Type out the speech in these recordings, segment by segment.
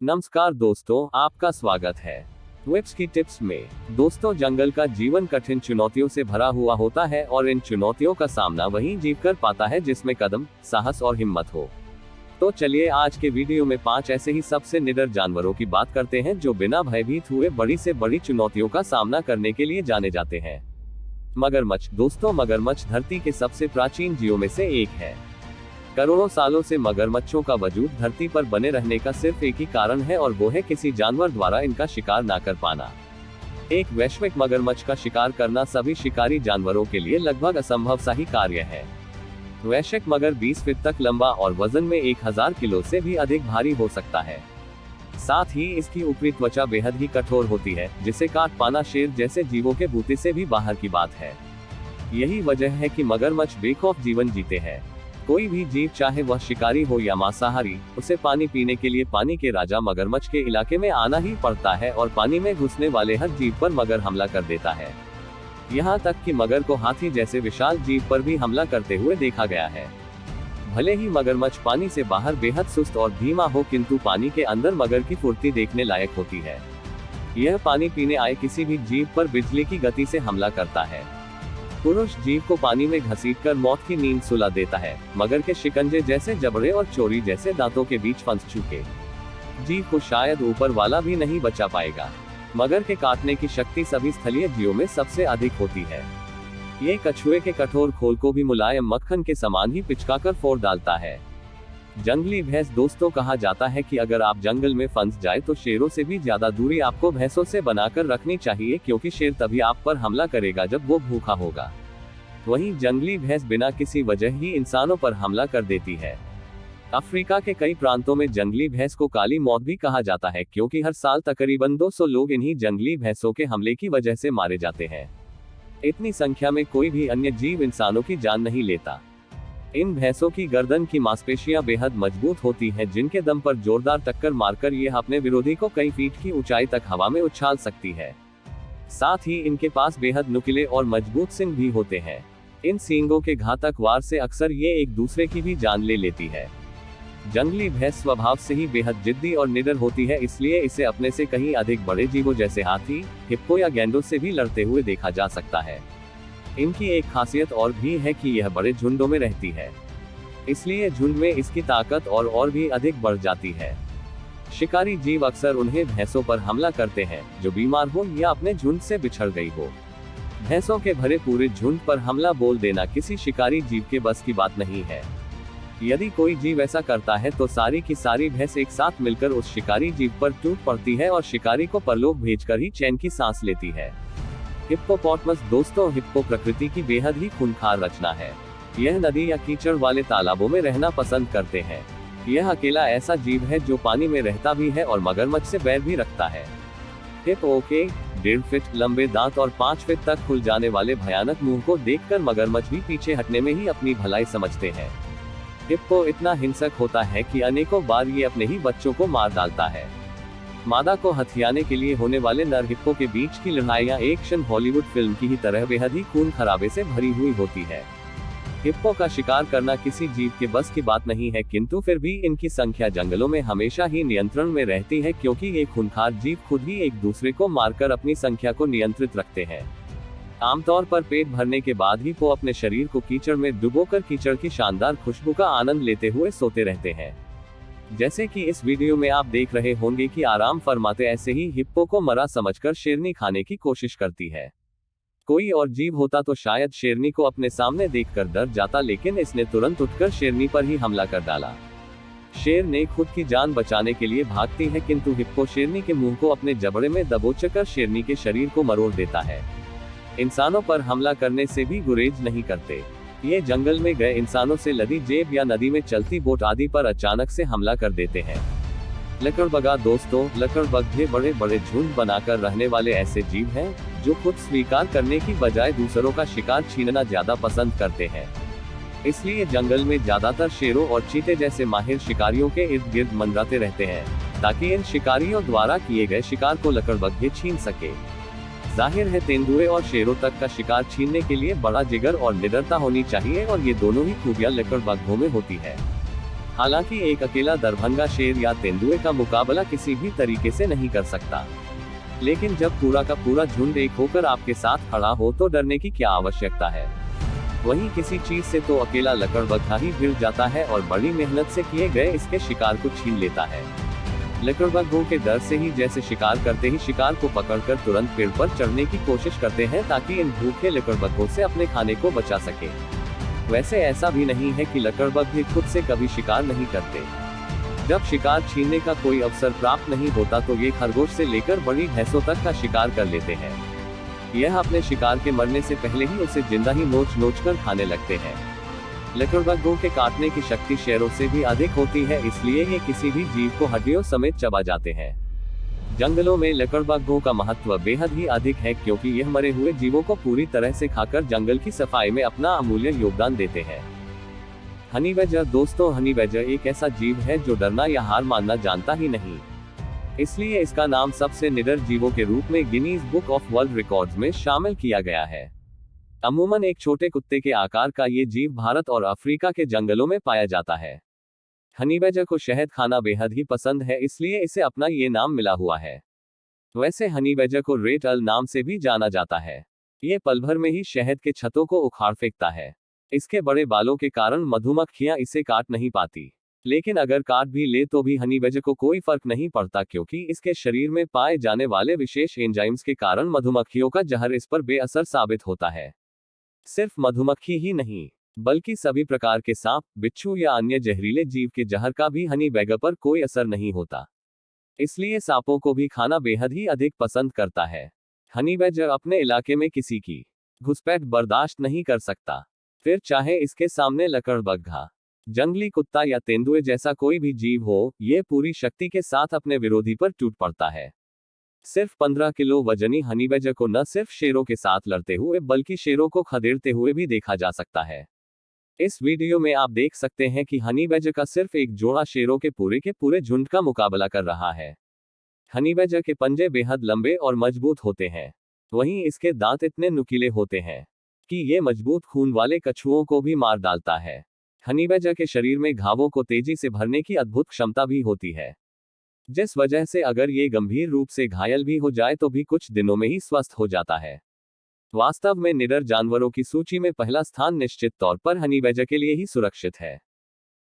नमस्कार दोस्तों, आपका स्वागत है वेब्स की टिप्स में। दोस्तों, जंगल का जीवन कठिन चुनौतियों से भरा हुआ होता है और इन चुनौतियों का सामना वही जीव कर पाता है जिसमें कदम, साहस और हिम्मत हो। तो चलिए आज के वीडियो में 5 ऐसे ही सबसे निडर जानवरों की बात करते हैं जो बिना भयभीत हुए बड़ी से बड़ी चुनौतियों का सामना करने के लिए जाने जाते हैं। मगरमच्छ। दोस्तों, मगरमच्छ धरती के सबसे प्राचीन जीवों में से एक है। करोड़ों सालों से मगरमच्छों का वजूद धरती पर बने रहने का सिर्फ एक ही कारण है और वो है किसी जानवर द्वारा इनका शिकार ना कर पाना। एक वैश्विक मगरमच्छ का शिकार करना सभी शिकारी जानवरों के लिए लगभग असंभव सा ही कार्य है। वैश्विक मगर 20 फीट तक लंबा और वजन में 1000 किलो से भी अधिक भारी हो सकता है। साथ ही इसकी ऊपरी त्वचा बेहद ही कठोर होती है, जिसे काट पाना शेर जैसे जीवों के बूते से भी बाहर की बात है। यही वजह है कि मगरमच्छ बेखौफ जीवन जीते हैं। कोई भी जीव, चाहे वह शिकारी हो या मांसाहारी, उसे पानी पीने के लिए पानी के राजा मगरमच्छ के इलाके में आना ही पड़ता है और पानी में घुसने वाले हर जीव पर मगर हमला कर देता है। यहाँ तक कि मगर को हाथी जैसे विशाल जीव पर भी हमला करते हुए देखा गया है। भले ही मगरमच्छ पानी से बाहर बेहद सुस्त और धीमा हो, किंतु पानी के अंदर मगर की फुर्ती देखने लायक होती है। यह पानी पीने आए किसी भी जीव पर बिजली की गति से हमला करता है। पुरुष जीव को पानी में घसीटकर मौत की नींद सुला देता है। मगर के शिकंजे जैसे जबड़े और चोरी जैसे दांतों के बीच फंस चुके जीव को शायद ऊपर वाला भी नहीं बचा पाएगा। मगर के काटने की शक्ति सभी स्थलीय जीवों में सबसे अधिक होती है। ये कछुए के कठोर खोल को भी मुलायम मक्खन के समान ही पिचकाकर फोड़ डालता है। जंगली भैंस। दोस्तों, कहा जाता है कि अगर आप जंगल में फंस जाए तो शेरों से भी ज्यादा दूरी आपको भैंसों से बनाकर रखनी चाहिए, क्योंकि शेर तभी आप पर हमला करेगा जब वो भूखा होगा। वहीं जंगली भैंस बिना किसी वजह ही इंसानों पर हमला कर देती है। अफ्रीका के कई प्रांतों में जंगली भैंस को काली मौत भी कहा जाता है, क्योंकि हर साल तकरीबन 200 लोग इन्हीं जंगली भैंसों के हमले की वजह से मारे जाते हैं। इतनी संख्या में कोई भी अन्य जीव इंसानों की जान नहीं लेता। इन भैंसों की गर्दन की मांसपेशियां बेहद मजबूत होती हैं, जिनके दम पर जोरदार टक्कर मारकर यह अपने विरोधी को कई फीट की ऊंचाई तक हवा में उछाल सकती है। साथ ही इनके पास बेहद नुकीले और मजबूत सींग भी होते हैं। इन सींगों के घातक वार से अक्सर ये एक दूसरे की भी जान ले लेती है। जंगली भैंस स्वभाव से ही बेहद जिद्दी और निडर होती है, इसलिए इसे अपने से कहीं अधिक बड़े जीवों जैसे हाथी, हिप्पो या गैंडों से भी लड़ते हुए देखा जा सकता है। इनकी एक खासियत और भी है कि यह बड़े झुंडों में रहती है, इसलिए झुंड में इसकी ताकत और भी अधिक बढ़ जाती है। शिकारी जीव अक्सर उन्हें भैंसों पर हमला करते हैं जो बीमार हो या अपने झुंड से बिछड़ गई हो। भैंसों के भरे पूरे झुंड पर हमला बोल देना किसी शिकारी जीव के बस की बात नहीं है। यदि कोई जीव ऐसा करता है तो सारी की सारी भैंस एक साथ मिलकर उस शिकारी जीव पर टूट पड़ती है और शिकारी को परलोक भेजकर ही चैन की सांस लेती है। हिप्पोपोटामस। दोस्तों, हिप्पो प्रकृति की बेहद ही खूंखार रचना है। यह नदी या कीचड़ वाले तालाबों में रहना पसंद करते हैं। यह अकेला ऐसा जीव है जो पानी में रहता भी है और मगरमच्छ से बैर भी रखता है। हिप्पो के 1.5 फीट लंबे दांत और 5 फीट तक खुल जाने वाले भयानक मुंह को देखकर मगरमच्छ भी पीछे हटने में ही अपनी भलाई समझते हैं। हिप्पो इतना हिंसक होता है कि अनेकों बार ये अपने ही बच्चों को मार डालता है। मादा को हथियाने के लिए होने वाले नर हिप्पो के बीच की लड़ाइयां एक्शन हॉलीवुड फिल्म की ही तरह बेहद ही खून खराबे से भरी हुई होती है। हिप्पो का शिकार करना किसी जीव के बस की बात नहीं है, किंतु फिर भी इनकी संख्या जंगलों में हमेशा ही नियंत्रण में रहती है, क्योंकि ये खूंखार जीव खुद ही एक दूसरे को मारकर अपनी संख्या को नियंत्रित रखते हैं। आमतौर पर पेट भरने के बाद ही वो अपने शरीर को कीचड़ में डुबोकर कीचड़ की शानदार खुशबू का आनंद लेते हुए सोते रहते हैं। जैसे कि इस वीडियो में आप देख रहे होंगे कि आराम फरमाते ऐसे ही हिप्पो को मरा समझकर शेरनी खाने की कोशिश करती है। कोई और जीव होता तो शायद शेरनी को अपने सामने देखकर डर जाता, लेकिन इसने तुरंत उठकर शेरनी पर ही हमला कर डाला। शेर ने खुद की जान बचाने के लिए भागती है, किंतु हिप्पो शेरनी के मुंह को अपने जबड़े में दबोचकर शेरनी के शरीर को मरोड़ देता है। इंसानों पर हमला करने से भी गुरेज नहीं करते। ये जंगल में गए इंसानों से लदी जेब या नदी में चलती बोट आदि पर अचानक से हमला कर देते हैं। लकड़बगा। दोस्तों, लकड़बग भी बड़े बड़े झुंड बनाकर रहने वाले ऐसे जीव हैं जो खुद स्वीकार करने की बजाय दूसरों का शिकार छीनना ज्यादा पसंद करते हैं। इसलिए जंगल में ज्यादातर शेरों और चीते जैसे माहिर शिकारियों के इर्द गिर्द मंडराते रहते हैं, ताकि इन शिकारियों द्वारा किए गए शिकार को लकड़बग भी छीन सके। जाहिर है, तेंदुए और शेरों तक का शिकार छीनने के लिए बड़ा जिगर और निडरता होनी चाहिए, और ये दोनों ही खूबियां लकड़बगों में होती है। हालांकि एक अकेला दरभंगा शेर या तेंदुए का मुकाबला किसी भी तरीके से नहीं कर सकता, लेकिन जब पूरा का पूरा झुंड एक होकर आपके साथ खड़ा हो तो डरने की क्या आवश्यकता है। वहीं किसी चीज से तो अकेला लकड़बग्घा ही भिड़ जाता है और बड़ी मेहनत से किए गए इसके शिकार को छीन लेता है। लकड़बग्घों के डर से ही जैसे शिकार करते ही शिकार को पकड़कर तुरंत पेड़ पर चढ़ने की कोशिश करते हैं ताकि इन भूखे लकड़बग्घों से अपने खाने को बचा सके। वैसे ऐसा भी नहीं है कि लकड़बग्घे खुद से कभी शिकार नहीं करते। जब शिकार छीनने का कोई अवसर प्राप्त नहीं होता तो ये खरगोश से लेकर बड़ी भैंसों तक का शिकार कर लेते हैं। यह अपने शिकार के मरने से पहले ही उसे जिंदा ही नोच कर खाने लगते हैं। लकड़बग्घों के काटने की शक्ति शेरों से भी अधिक होती है, इसलिए ये किसी भी जीव को हड्डियों समेत चबा जाते हैं। जंगलों में लकड़बग्घों का महत्व बेहद ही अधिक है क्योंकि यह मरे हुए जीवों को पूरी तरह से खाकर जंगल की सफाई में अपना अमूल्य योगदान देते हैं। हनी बैजर दोस्तों, हनी बैजर एक ऐसा जीव है जो डरना या हार मानना जानता ही नहीं, इसलिए इसका नाम सबसे निडर जीवों के रूप में Guinness book of world records में शामिल किया गया है। अमूमन एक छोटे कुत्ते के आकार का ये जीव भारत और अफ्रीका के जंगलों में पाया जाता है। हनी बैजर को शहद खाना बेहद ही पसंद है, इसलिए इसे अपना ये नाम मिला हुआ है। वैसे हनी बैजर को रेड अल नाम से भी जाना जाता है। ये पल भर में ही शहद के छत्तों को उखाड़ फेंकता है। इसके बड़े बालों के कारण मधुमक्खियां इसे काट नहीं पाती, लेकिन अगर काट भी ले तो भी हनी बैजर को कोई फर्क नहीं पड़ता क्योंकि इसके शरीर में पाए जाने वाले विशेष एंजाइम्स के कारण मधुमक्खियों का जहर इस पर बेअसर साबित होता है। सिर्फ मधुमक्खी ही नहीं, बल्कि सभी प्रकार के सांप, बिच्छू या अन्य जहरीले जीव के जहर का भी हनी बैजर पर कोई असर नहीं होता, इसलिए सांपों को भी खाना बेहद ही अधिक पसंद करता है। हनी बैजर अपने इलाके में किसी की घुसपैठ बर्दाश्त नहीं कर सकता, फिर चाहे इसके सामने लकड़बग्घा, जंगली कुत्ता या तेंदुए जैसा कोई भी जीव हो, ये पूरी शक्ति के साथ अपने विरोधी पर टूट पड़ता है। सिर्फ 15 किलो वजनी हनी बैजर को न सिर्फ शेरों के साथ लड़ते हुए बल्कि शेरों को खदेड़ते हुए भी देखा जा सकता है। इस वीडियो में आप देख सकते हैं कि हनी बैजर का सिर्फ एक जोड़ा शेरों के पूरे झुंड का मुकाबला कर रहा है। हनी बैजर के पंजे बेहद लंबे और मजबूत होते हैं, वहीं इसके दांत इतने नुकीले होते हैं कि ये मजबूत खून वाले कछुओं को भी मार डालता है। हनी बैजर के शरीर में घावों को तेजी से भरने की अद्भुत क्षमता भी होती है, जिस वजह से अगर ये गंभीर रूप से घायल भी हो जाए तो भी कुछ दिनों में ही स्वस्थ हो जाता है। वास्तव में निडर जानवरों की सूची में पहला स्थान निश्चित तौर पर हनी बैजर के लिए ही सुरक्षित है।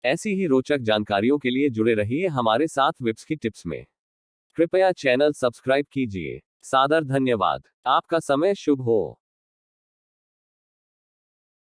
ऐसी ही रोचक जानकारियों के लिए जुड़े रहिए हमारे साथ विप्स की टिप्स में। कृपया चैनल सब्सक्राइब कीजिए। सादर धन्यवाद। आपका समय शुभ हो।